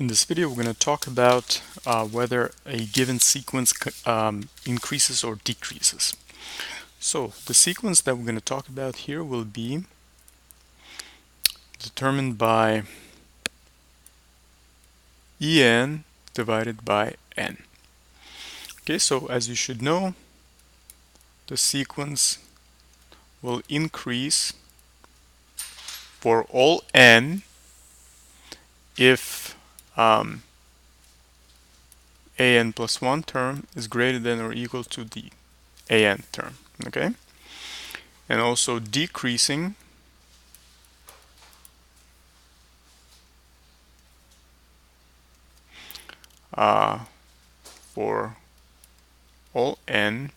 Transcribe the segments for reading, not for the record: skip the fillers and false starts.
In this video, we're going to talk about whether a given sequence increases or decreases. So the sequence that we're going to talk about here will be determined by En divided by n. Okay, so as you should know, the sequence will increase for all n if an plus 1 term is greater than or equal to the an term, okay? And also decreasing for all n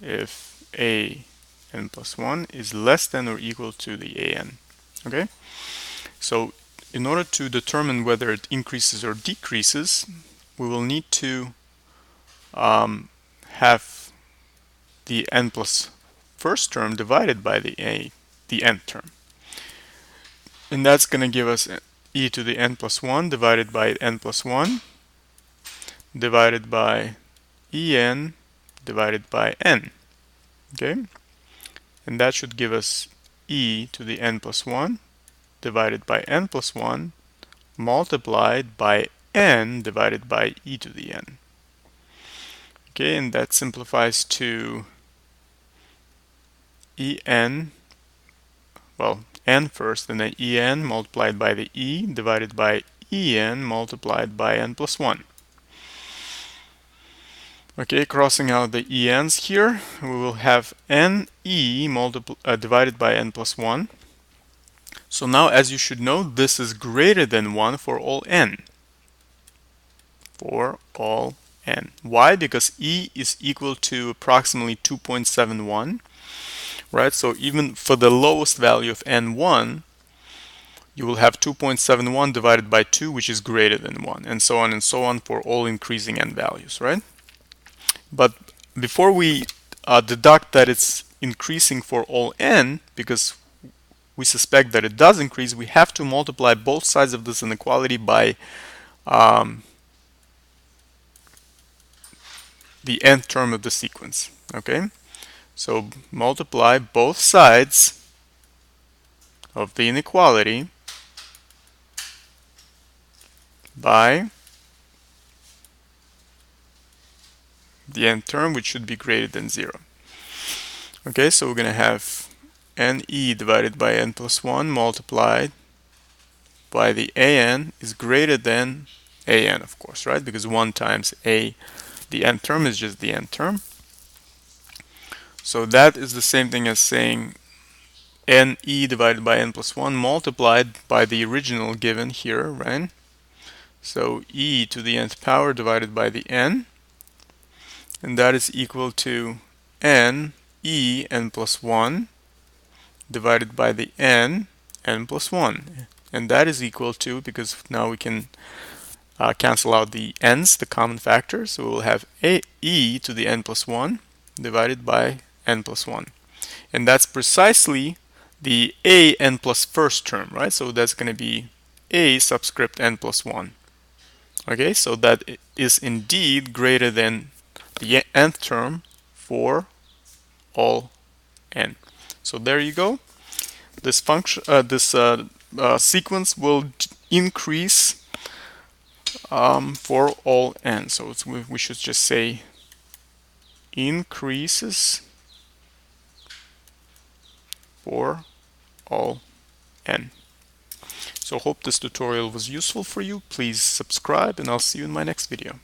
if an plus 1 is less than or equal to the an, okay? So in order to determine whether it increases or decreases, we will need to have the n plus first term divided by the nth term. And that's going to give us e to the n plus 1 divided by n plus 1 divided by en divided by n. Okay? And that should give us e to the n plus 1 divided by n plus 1 multiplied by n divided by e to the n. Okay, and that simplifies to en, well, n first, and then en multiplied by the e divided by en multiplied by n plus 1. Okay, crossing out the en's here, we will have ne divided by n plus 1. So now, as you should know, this is greater than 1 for all n. For all n. Why? Because e is equal to approximately 2.71. Right, so even for the lowest value of n1, you will have 2.71 divided by 2, which is greater than 1, and so on for all increasing n values, right? But before we deduct that it's increasing for all n, because we suspect that it does increase, we have to multiply both sides of this inequality by the nth term of the sequence, okay? So multiply both sides of the inequality by the nth term, which should be greater than 0. Okay, so we're going to have ne divided by n plus 1 multiplied by the an is greater than an, of course, right? Because 1 times the nth term is just the nth term. So that is the same thing as saying ne divided by n plus 1 multiplied by the original given here, right? So e to the nth power divided by the n, and that is equal to n plus 1 divided by the n plus 1. And that is equal to, because now we can cancel out the n's, the common factors, so we'll have e to the n plus 1 divided by n plus 1. And that's precisely the n plus first term, right? So that's going to be a subscript n plus 1. Okay, so that is indeed greater than the nth term for all n. So there you go. This function, sequence will increase for all n. So we should just say increases for all n. So hope this tutorial was useful for you. Please subscribe, and I'll see you in my next video.